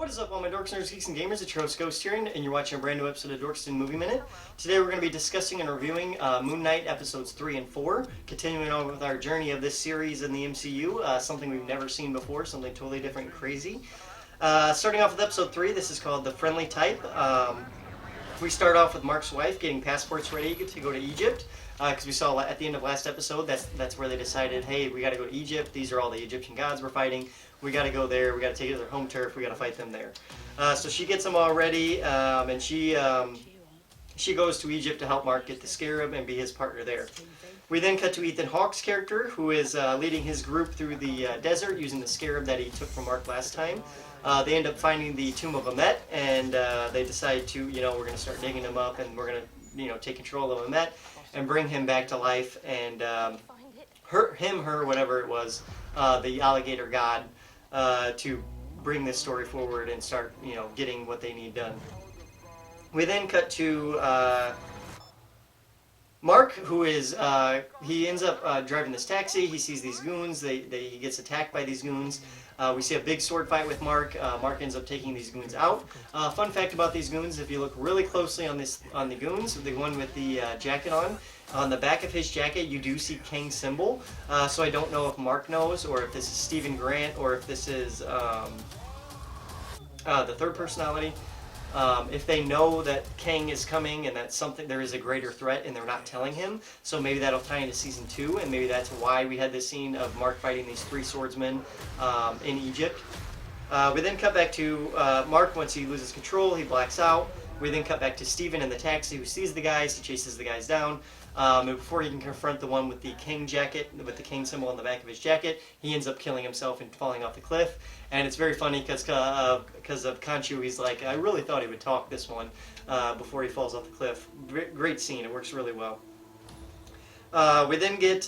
What is up, all my dorks, nerds, geeks, and gamers? It's your host, Ghost here, and you're watching a brand new episode of Dorks in Movie Minute. Today we're going to be discussing and reviewing Moonknight episodes 3 and 4, continuing on with our journey of this series in the MCU, something we've never seen before, something totally different and crazy. Starting off with episode 3, this is called The Friendly Type. We start off with Mark's wife getting passports ready to go to Egypt, because we saw at the end of last episode, that's where they decided, hey, we got to go to Egypt, these are all the Egyptian gods we're fighting. We got to go there. We got to take it to their home turf. We got to fight them there. So she gets them all ready, and she goes to Egypt to help Mark get the scarab and be his partner there. We then cut to Ethan Hawke's character, who is leading his group through the desert using the scarab that he took from Mark last time. They end up finding the tomb of Amet, and they decide to, we're going to start digging him up, and we're going to, take control of Amet and bring him back to life, and her, whatever it was, the alligator god. To bring this story forward and start, getting what they need done. We then cut to Mark, who is, he ends up driving this taxi. He sees these goons. He gets attacked by these goons. We see a big sword fight with Mark. Mark ends up taking these goons out. Fun fact about these goons, if you look really closely on the goons, the one with the jacket on the back of his jacket, you do see Kang's symbol. So I don't know if Mark knows, or if this is Stephen Grant, or if this is the third personality. If they know that Kang is coming and that there is a greater threat and they're not telling him, so maybe that'll tie into season 2, and maybe that's why we had this scene of Mark fighting these 3 swordsmen in Egypt. We then cut back to Mark. Once he loses control, he blacks out. We then cut back to Steven in the taxi, who sees the guys. He chases the guys down. And before he can confront the one with the King jacket, with the King symbol on the back of his jacket, he ends up killing himself and falling off the cliff. And it's very funny because of Khonshu. He's like, I really thought he would talk this one before he falls off the cliff. Great scene. It works really well. We then get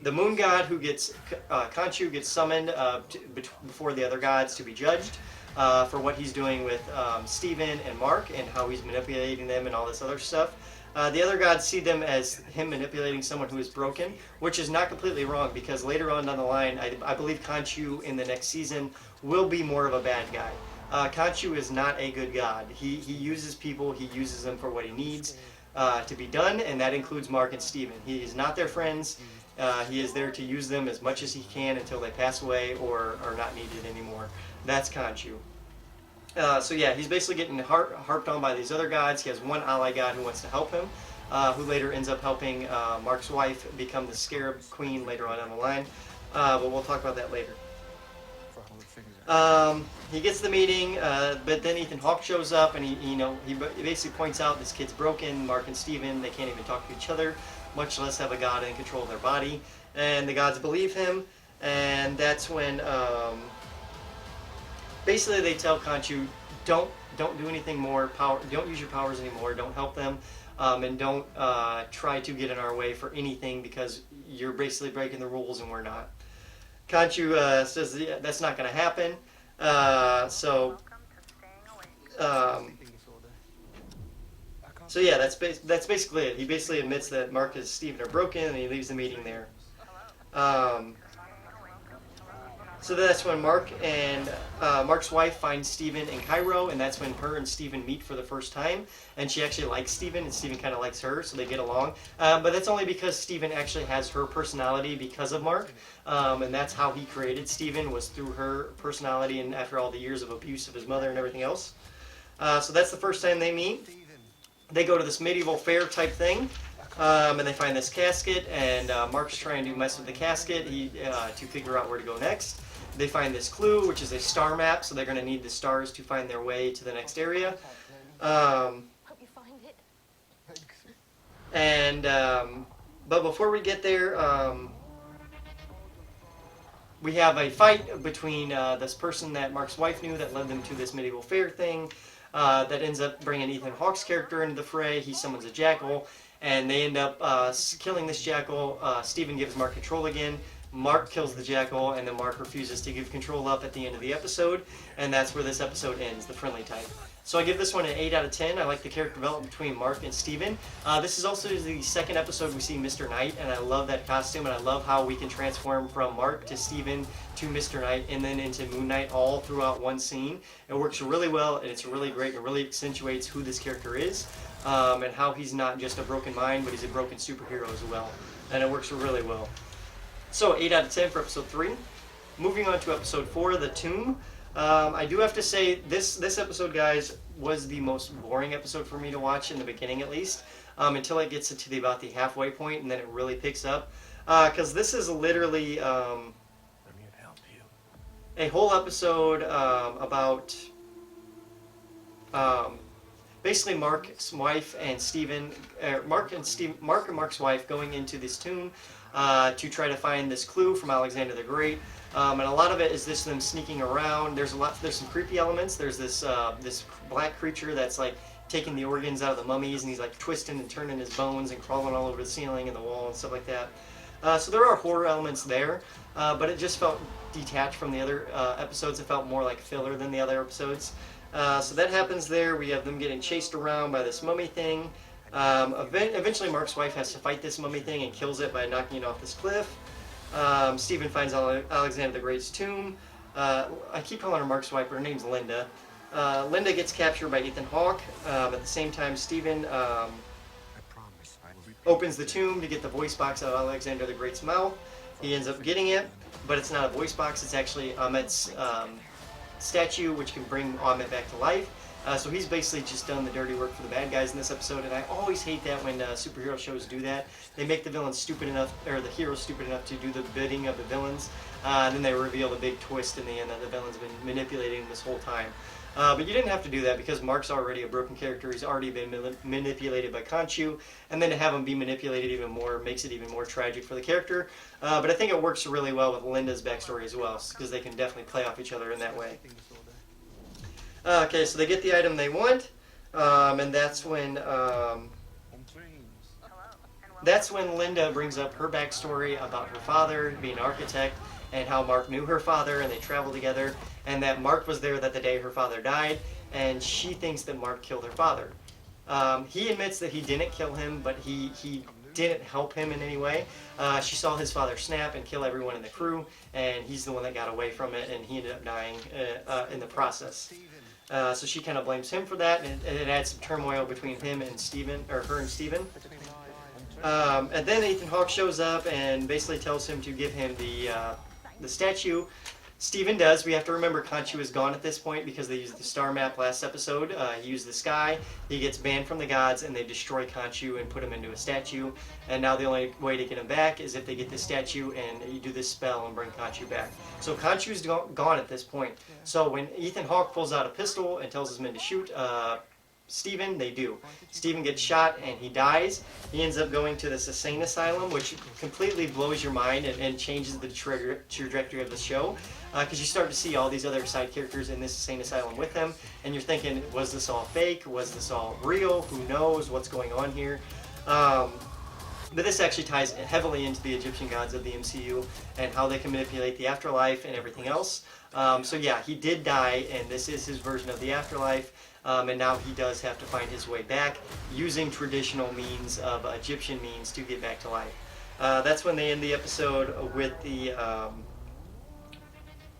the moon god, who gets Khonshu gets summoned before the other gods to be judged. For what he's doing with Steven and Mark and how he's manipulating them and all this other stuff. The other gods see them as him manipulating someone who is broken, which is not completely wrong, because later on down the line, I believe Khonshu in the next season will be more of a bad guy. Khonshu is not a good god. He uses people, he uses them for what he needs to be done, and that includes Mark and Steven. He is not their friends. He is there to use them as much as he can until they pass away or are not needed anymore. That's Khonshu. So yeah, he's basically getting harped on by these other gods. He has one ally god who wants to help him, who later ends up helping Mark's wife become the Scarab Queen later on down the line. But we'll talk about that later. He gets the meeting, but then Ethan Hawke shows up, and he basically points out this kid's broken. Mark and Steven, they can't even talk to each other, much less have a god in control of their body. And the gods believe him, and that's when basically they tell Khonshu, don't do anything more. Don't use your powers anymore. Don't help them, and don't try to get in our way for anything, because you're basically breaking the rules and we're not. Khonshu says that's not going to happen. So yeah, that's basically it. He basically admits that Mark and Steven are broken, and he leaves the meeting there. So that's when Mark and Mark's wife finds Steven in Cairo, and that's when her and Steven meet for the first time. And she actually likes Steven, and Steven kind of likes her, so they get along. But that's only because Steven actually has her personality because of Mark. And that's how he created Steven, was through her personality, and after all the years of abuse of his mother and everything else. So that's the first time they meet. They go to this medieval fair type thing. And they find this casket, and Mark's trying to mess with the casket to figure out where to go next. They find this clue, which is a star map, so they're going to need the stars to find their way to the next area. But before we get there, we have a fight between this person that Mark's wife knew that led them to this medieval fair thing, that ends up bringing Ethan Hawke's character into the fray. He summons a jackal, and they end up killing this jackal. Steven gives Mark control again. Mark kills the jackal, and then Mark refuses to give control up at the end of the episode, and that's where this episode ends, The Friendly Type. So I give this one an 8 out of 10. I like the character development between Mark and Steven. This is also the second episode we see Mr. Knight, and I love that costume, and I love how we can transform from Mark to Steven to Mr. Knight and then into Moonknight all throughout one scene. It works really well, and it's really great. It really accentuates who this character is and how he's not just a broken mind, but he's a broken superhero as well. And it works really well. So 8 out of 10 for episode 3. Moving on to episode 4, The Tomb. I do have to say, this episode, guys, was the most boring episode for me to watch in the beginning, at least, until it gets to about the halfway point, and then it really picks up. Because this is literally a whole episode about basically Mark's wife and Steven, Mark and Mark's wife going into this tomb to try to find this clue from Alexander the Great. And a lot of it is this them sneaking around. There's some creepy elements. There's this black creature that's like taking the organs out of the mummies, and he's like twisting and turning his bones and crawling all over the ceiling and the wall and stuff like that. So there are horror elements there, but it just felt detached from the other episodes. It felt more like filler than the other episodes. So that happens there. We have them getting chased around by this mummy thing. Eventually Mark's wife has to fight this mummy thing and kills it by knocking it off this cliff. Steven finds Alexander the Great's tomb. I keep calling her Mark's wife, but her name's Linda. Linda gets captured by Ethan Hawke. At the same time, Steven opens the tomb to get the voice box out of Alexander the Great's mouth. He ends up getting it, but it's not a voice box. It's actually Ahmet's statue, which can bring Ahmet back to life. So he's basically just done the dirty work for the bad guys in this episode, and I always hate that when superhero shows do that. They make the villains stupid enough, or the heroes stupid enough to do the bidding of the villains, and then they reveal the big twist in the end that the villain's been manipulating this whole time. But you didn't have to do that because Mark's already a broken character. He's already been manipulated by Khonshu, and then to have him be manipulated even more makes it even more tragic for the character. But I think it works really well with Linda's backstory as well, because they can definitely play off each other in that way. Okay, so they get the item they want, and that's when Linda brings up her backstory about her father being an architect and how Mark knew her father and they traveled together, and that Mark was there that the day her father died, and she thinks that Mark killed her father. He admits that he didn't kill him, but he didn't help him in any way. She saw his father snap and kill everyone in the crew, and he's the one that got away from it, and he ended up dying in the process. So she kind of blames him for that, and it adds some turmoil between him and Steven, or her and Steven. And then Ethan Hawke shows up and basically tells him to give him the statue. Steven does. We have to remember Khonshu is gone at this point because they used the star map last episode. He used the sky. He gets banned from the gods, and they destroy Khonshu and put him into a statue. And now the only way to get him back is if they get this statue and you do this spell and bring Khonshu back. So Khonshu's gone at this point. So when Ethan Hawke pulls out a pistol and tells his men to shoot Steven, they do. Steven gets shot and he dies. He ends up going to this insane asylum, which completely blows your mind and changes the trajectory of the show. Because you start to see all these other side characters in this insane asylum with him, and you're thinking, was this all fake? Was this all real? Who knows what's going on here? But this actually ties heavily into the Egyptian gods of the MCU and how they can manipulate the afterlife and everything else. So yeah, he did die, and this is his version of the afterlife. And now he does have to find his way back using traditional means of Egyptian means to get back to life. That's when they end the episode with the...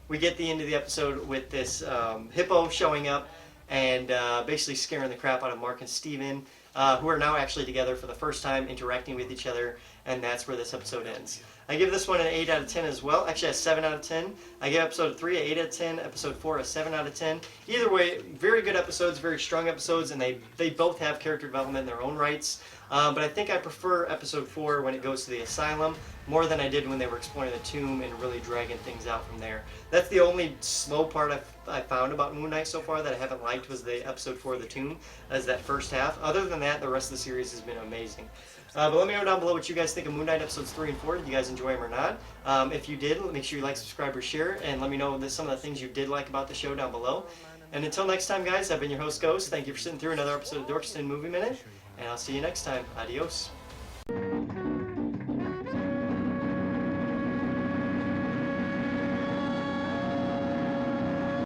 we get the end of the episode with this hippo showing up and basically scaring the crap out of Mark and Steven, who are now actually together for the first time, interacting with each other, and that's where this episode ends. I give this one an 8 out of 10 as well. Actually, a 7 out of 10. I give episode 3 an 8 out of 10, episode 4 a 7 out of 10. Either way, very good episodes, very strong episodes, and they both have character development in their own rights. But I think I prefer episode 4 when it goes to the asylum more than I did when they were exploring the tomb and really dragging things out from there. That's the only slow part I found about Moonknight so far that I haven't liked, was the episode 4 of the tomb, as that first half. Other than that, the rest of the series has been amazing. But let me know down below what you guys think of Moonknight episodes 3 and 4. Did you guys enjoy them or not? If you did, make sure you like, subscribe, or share, and let me know some of the things you did like about the show down below. And until next time, guys, I've been your host, Ghost. Thank you for sitting through another episode of Dorks Movie Minute, and I'll see you next time. Adios.